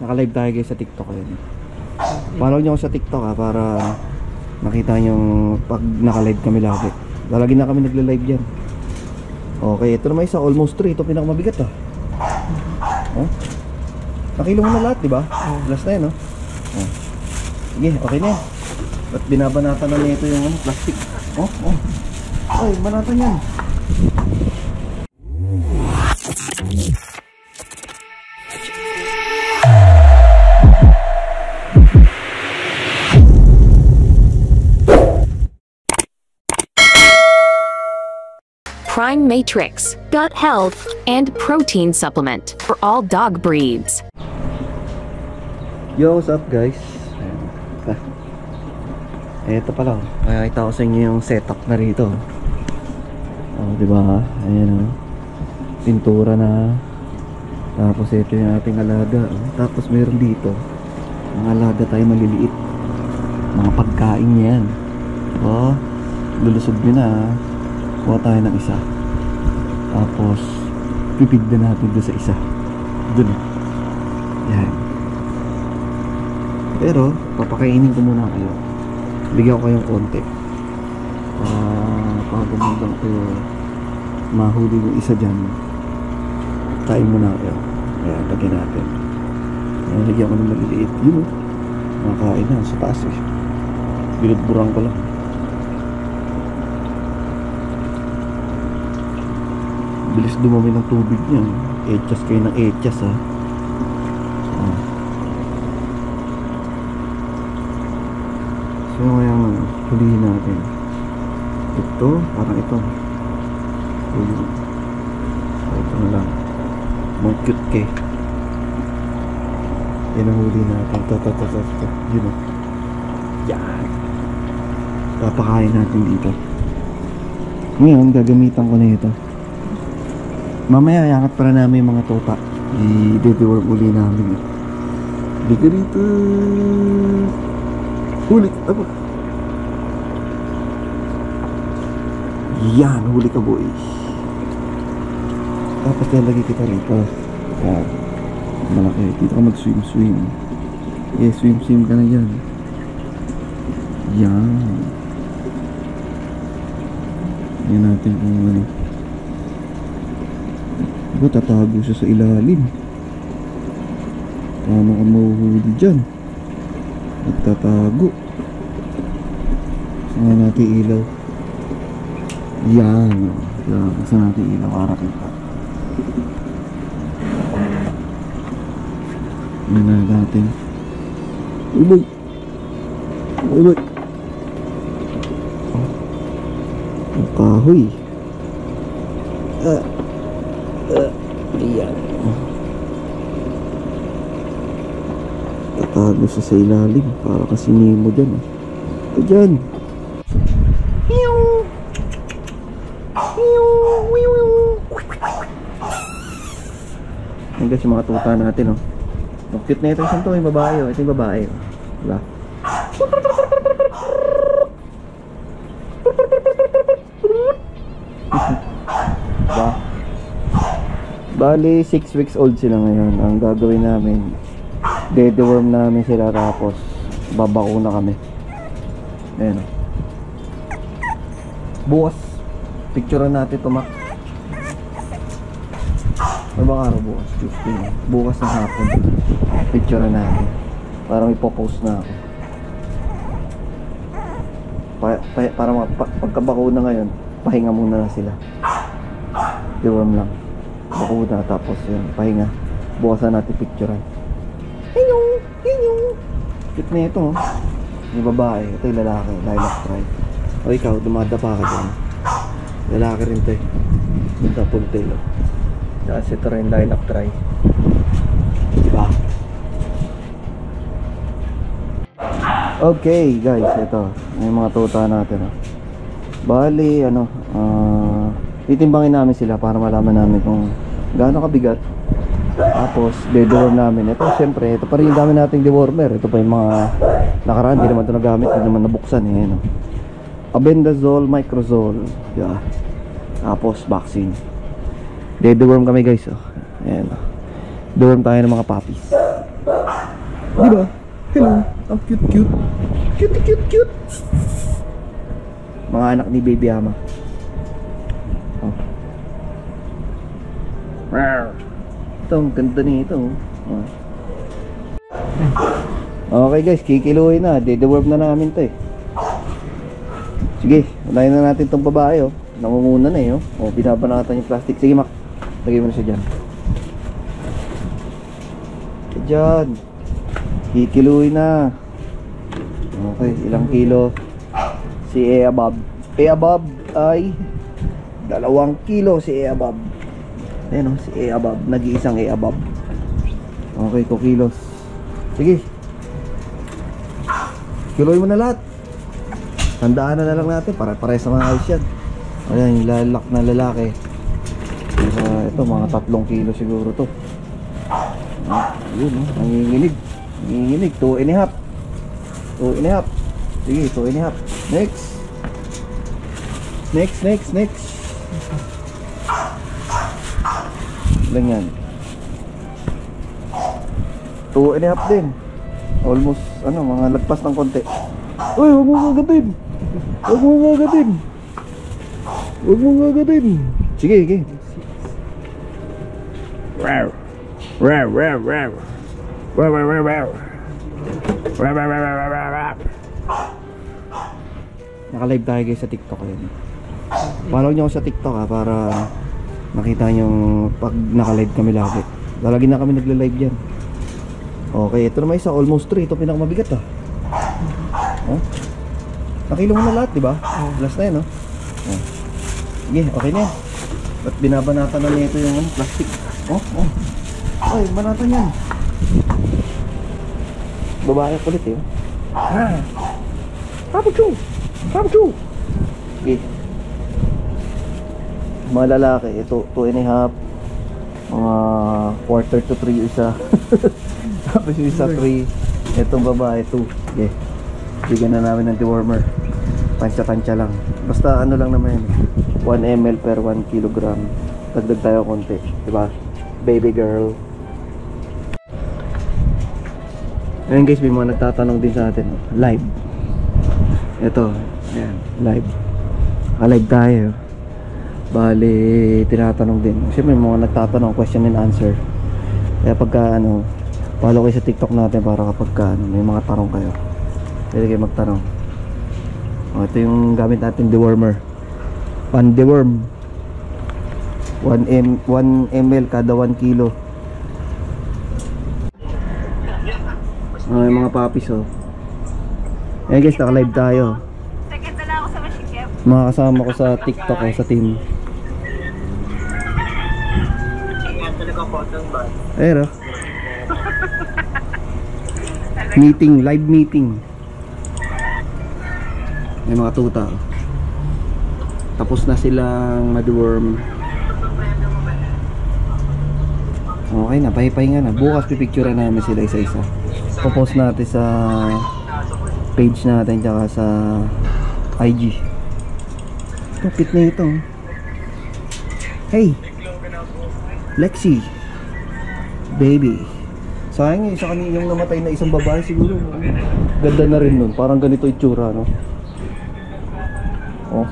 Naka-live tayo guys sa TikTok yun. Follow nyo ako sa TikTok ha, para makita nyo pag naka-live kami lagi. Lagi na kami nagla-live dyan. Okay, ito naman isa, almost 3. Ito pinakamabigat oh. Nakilo mo na lahat, diba? Last na yun, oh. Sige, okay na yan. Ba't binabanatan na nito yung plastic? Ay, banatan yan. Prime Matrix, gut health, and protein supplement for all dog breeds. Yo, what's up guys? Eto pala, makikita ko sa inyo yung setup na rito. Diba? Ayan pintura na. Tapos ito yung ating alaga. Tapos meron dito mga alaga tayo maliliit, mga pagkain niya yan. Lulusog nyo na. Kuha tayo ng isa. Tapos pipid na natin doon sa isa. Doon. Yan. Pero papakainin ko muna kayo. Bigyan ko kayong konti para pagumundang ko mahuli yung isa dyan. Kain muna kayo. Ayan, lagyan natin. Ayan, lagyan ko ng maliliit. Yun makakain na sa taas binudburang ko lang. Bilis dumami ng tubig niyan. Etchas kayo ng etchas So yung hulihin natin. Ito, parang ito. Ito na lang. Mga cute kay. Yan ang huli natin. Ito. Yun Yan. Papakain natin dito. Ngayon, gagamitan ko na ito. Mamaya, yangat para namin yung mga tota. I-dework uli namin. Liga rito. Huli ka ba? Yan, huli ka boy. Tapos lalagay kita rito. Yan. Malaki. Dito ka mag-swim. Swim ka na dyan. Yan. Yan natin kung ano. Tatago siya sa ilalim. Paano ka mahuhuli dyan? Nagtatago. Saan natin ilaw? Yan. Saan natin ilaw para kita? Yan na natin. Uy! Ang kahoy. Ayan. Tatago siya sa ilalim. Para kasi Nemo dyan. Ito dyan. Ayan guys yung mga tuta natin. Ang cute na ito. Saan ito? Yung babae. Ito yung babae. Diba? Bali 6 weeks old sila ngayon. Ang gagawin namin, deworm namin sila, tapos babako na kami. Ayan bukas picturean natin ito Mac. Mabaka araw bukas 15. Bukas ng hapon picturean natin. Parang ipopost na ako para pagkabako na ngayon, pahinga muna na sila. Deworm lang, bako na, tapos yun, pahinga. Bukasan natin picturean. Hello. Cute na ito. Yung babae, ito yung lalaki, lilac tribe. O ikaw, dumadapa ka dyan. Lalaki rin ito Ito puntail. Kasi ito rin lilac tribe. Diba? Okay guys, ito yung mga tuta natin. Bali titimbangin namin sila para malaman namin kung gaano kabigat. Tapos deworm namin. Ito syempre, ito pa rin yung dami nating dewormer. Ito pa yung mga nakaraan, hindi naman ito nagamit, hindi naman nabuksan Albendazole, Microzole, yeah. Tapos vaccine. Deworm kami guys, oh. Ayan, oh. Deworm tayo ng mga puppies. Diba? Hello, ang cute cute. Cute cute cute. Mga anak ni Baby Ama. Oh. Ito, ang ganda nito, oh. Okay guys, kikiluhin na. Deworm na namin to eh. Sige, unahin na natin tong babae, oh. Nangunguna na eh, oh. Oh, binabanatan yung plastic. Sige, Mac. Lagay mo na siya dyan. Dyan. Kikiluhin na. Okay, ilang kilo? Si Ea Bob. Ea Bob ay 2 kilo si Ea Bob. Ayan, oh, si Ea Bob. Nag-iisang Ea Bob. Okay, 2 kilos. Sige. Kiluhin mo na lahat. Tandaan na lang natin para sa mga ayos yan. Ayan, yung lalak na lalaki. Ito, mga 3 kilo siguro to. Yun, nanginginig. Nanginginig, 2.5. 2.5. Sige, 2.5. Next. Next. Lang yan. 2.5 din. Almost, mga lagpas ng konti. Uy, huwag mo gagatin. Huwag mo gagatin. Sige. Wow. Naka-live tayo guys sa TikTok yun. Follow nyo ako sa TikTok para makita nyo pag naka-live kami lagi. Lagi na kami nagla-live dyan. Okay, ito naman isa, almost 3. Ito pinakamabigat ah. Oh? Nakilo mo na lahat, diba? Last na yun, oh. Sige, okay na yan. Ba't binabanatan na nito yung plastic? Ay, banatan yan. Babae kulit eh. Papuchu! Sige. Mga lalaki, ito 2.5. Mga quarter to 3 isa. Tapos yung isa 3. Itong babae 2. Sige. Bigyan na namin ng dewormer. Tansya lang. Basta lang naman yun. 1 ml per 1 kilogram. Dagdag tayo konti, diba? Baby girl. Ayun guys, may mga nagtatanong din sa atin. Live. Ito, ayan, live. Live tayo. Bali, tinatanong din. Kasi may mga nagtatanong, question and answer. Kaya pagka follow kayo sa TikTok natin para kapag may mga tanong kayo, pwede kayo magtanong. Ito yung gamit natin, dewormer. Pan deworm. 1 ml kada 1 kilo. Yung mga puppies, oh. Ayan guys, naka-live tayo. Second na lang ako sa machine. Mga kasama ko sa TikTok, sa team. Ayan, oh. Meeting, live meeting. May mga tuta, oh. Tapos na silang ma-deworm. Okay na, pahipahinga na. Bukas pipicturean namin sila isa-isa. Popost natin sa page natin tsaka sa IG. Stupid na ito. Hey Lexi baby. Sayang sa kanina yung namatay na isang babae siguro. Ganda na rin nun. Parang ganito itsura, no? Oh.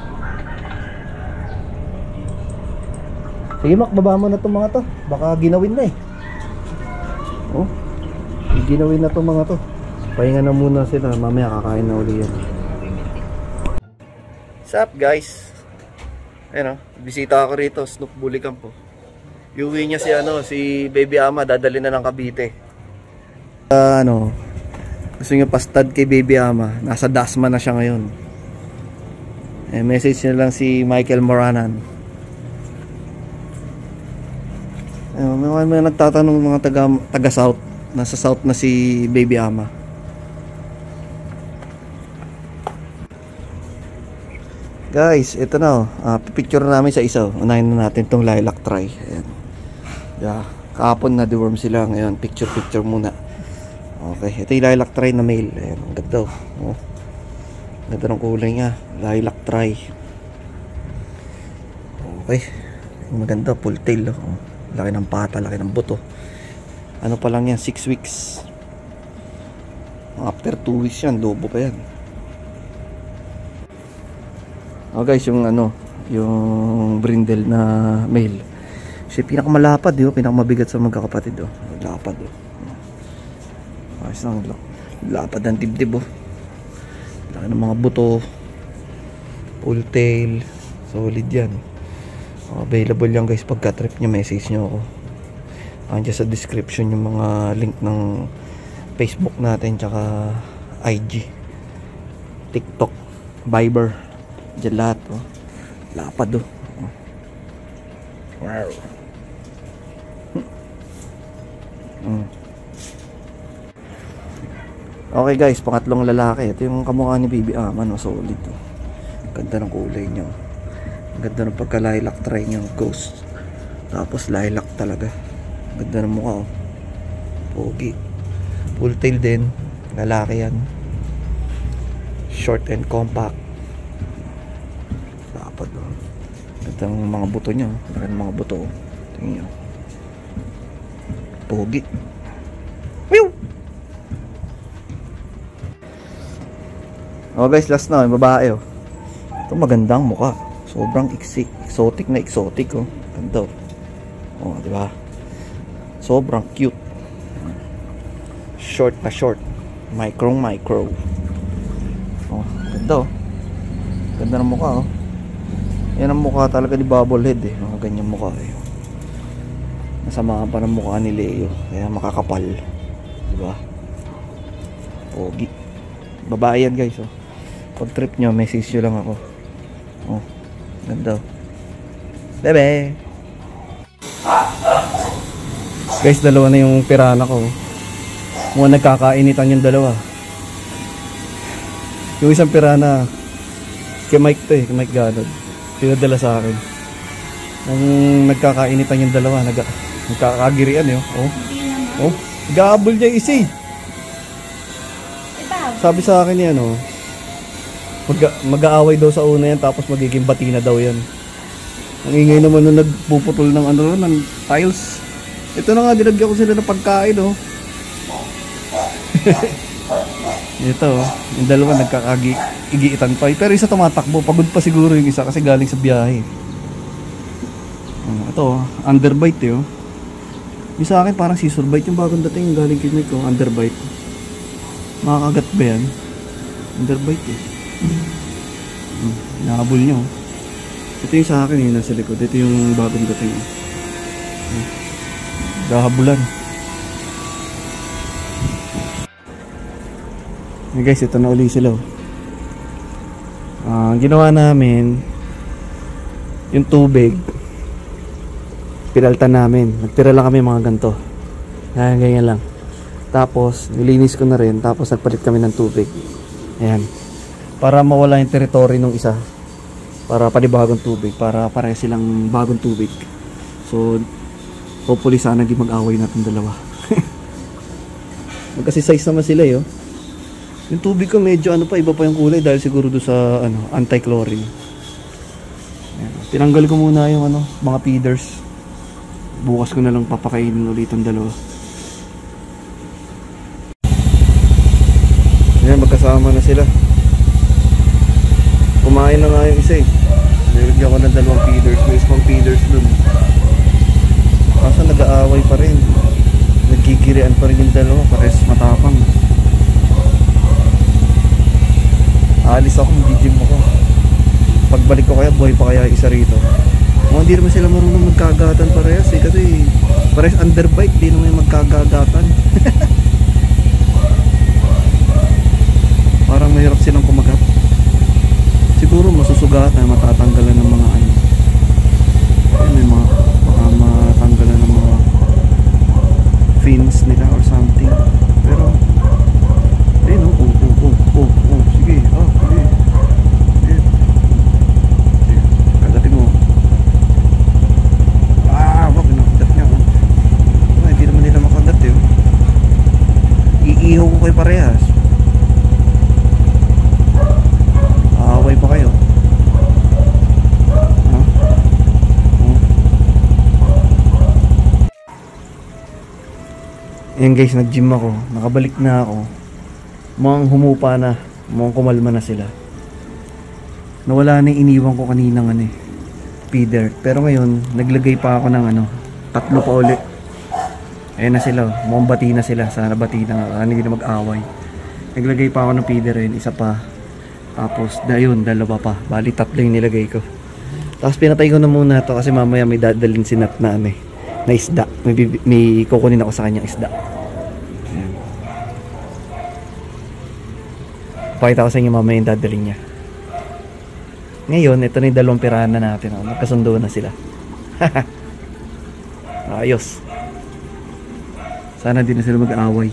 Sige Mac, baba mo na itong mga to. Baka ginawin na eh. Oh, ginawin na itong mga to. Pahinga na muna sila. Mamaya kakain na uli yan. What's up guys? Ayan o, bisita ako rito. Snoop Bully Camp po. Iuwi niya si Baby Ama. Dadali na ng Cavite. Gusto niya pastad kay Baby Ama. Nasa Dasma na siya ngayon. Message niya lang si Michael Moranan. May nagtatanong mga taga South. Nasa South na si Baby Ama. Guys, ito na pipicture namin sa isa. Unahin na natin tong lilac try. Ayan. Yeah, kahapon na deworm sila. Ngayon, picture muna. Okay, ito yung lilac try na male. Ayan, ang ganda. Oh. Ganda ng kulay niya. Lilac try. Okay. Maganda, full tail. Oh. Laki ng pata, laki ng buto. Ano pa lang yan, 6 weeks. After 2 weeks yan, lobo pa yan. Oh guys, yung ano, yung brindle na male. Siya pinakamalapad, pinakamabigat sa magkakapatid. Lapad. Ayos lang, lapad ng dibdib. Laki ng mga buto. Full tail. Solid yan. Available yan guys, pagka trip nyo, message nyo ako. Andiyan sa description yung mga link ng Facebook natin, tsaka IG, TikTok, Viber. Diyan lahat. Lapad. Wow. Okay guys, pangatlong lalaki. Ito yung kamukha ni Baby Aman. Solid. Ganda ng kulay nyo. Ganda ng pagka-lilac try nyo. Ghost. Tapos lilac talaga. Ganda ng mukha. Pogi. Full tail din. Lalaki yan. Short and compact. Dapat. Ganda ng mga buto nyo. Ganda ng mga buto. Tingnan nyo. Pogi. Meow! Oh guys, last na. Yung babae. Ito magandang mukha. Sobrang exotic na exotic. Ganda. Diba? Sobrang cute. Short na short. Micro. Ganda. Ganda ng mukha. Yan ang mukha talaga ni Bubblehead. Mga ganyan mukha. Nasamahan pa ng mukha ni Leo. Kaya makakapal. Diba? Pogi. Babae yan guys. Pag trip nyo, message nyo lang ako. Ganda. Bebe. Guys, dalawa na yung pirana ko. Mukhang nagkakainitan yung dalawa. Yung isang pirana, kay Mike to kay Mike Ganod. Pinadala sa akin. Nung nagkakainitan yung dalawa, nagkakagirian Gabol niya isa. Sabi sa akin yan mag-aaway daw sa una yan, tapos magiging batina daw yan. Ang ingay naman nung nagpuputol ng ng tiles. Ito na nga, dinagyan ko sila ng pagkain Ito yung dalawa nagkakagiitan pa. Pero isa tumatakbo, pagod pa siguro yung isa kasi galing sa biyahe. Ito underbite yung sa akin parang scissor bite yung bagong dating galing kay Mike underbite. Makakagat ba yan? Underbite Nahabol nyo. Ito yung sa akin nasa likod. Ito yung bagong dating dahabulan. Guys, ito na uli sila. Ginawa namin yung tubig, pinaltan namin. Nagtira lang kami mga ganito. Ganyan lang. Tapos nilinis ko na rin. Tapos nagpalit kami ng tubig. Ayan. Para mawala yung territory ng isa. Para panibagong tubig. Para pareho silang bagong tubig. So hopefully sana di mag-away natin dalawa. Kasi size naman sila Yung tubig ko medyo iba pa yung kulay dahil siguro do sa anti-chlorine. Tinanggal ko muna yung mga feeders. Bukas ko na lang papakainin ulit ang dalawa. Ayan, magkasama na sila. Kumain na nga yung isa nilagyan ko ng dalawang feeders. May isang feeders dun. Kaso nag-aaway pa rin. Nagkikirian pa rin yung dalawa. Pares matapang. Alis ako, mag-gym ako. Pagbalik ko kaya, buhay pa kaya isa rito. Hindi naman sila marunong magkagatan parehas kasi parehas underbite, di naman yung magkagatan. Parang mahirap silang kumagat. Siguro masusugatan, matatanggalan ng mga may mga baka matanggalan ng mga fins nila or something. Pero sige, sige. Kagatin mo. Wag nakagat niya. Hindi naman nila makagat iihaw ko kayo parehas. Aaway pa kayo. Ayan guys, nag-gym ako. Nakabalik na ako. Mukhang humupa na. Mukhang kumalma na sila. Nawala na yung iniwan ko kaninang feeder. Pero ngayon, naglagay pa ako ng 3 pa uli. Ayan na sila. Mukhang bati na sila. Sana bati na. Hindi na mag-away. Naglagay pa ako ng feeder yun. Isa pa. Tapos, yun, 2 pa. Bali, 3 yung nilagay ko. Tapos, pinatay ko na muna to kasi mamaya may dadalhin si Nat na na isda. May kukunin ako sa kanyang isda. Ayan. Pakita ko sa inyo mamaya yung dadalhin niya. Ngayon, ito na yung 2 pirahan na natin. Nagkasundo na sila. Ayos. Sana di na sila mag-aaway.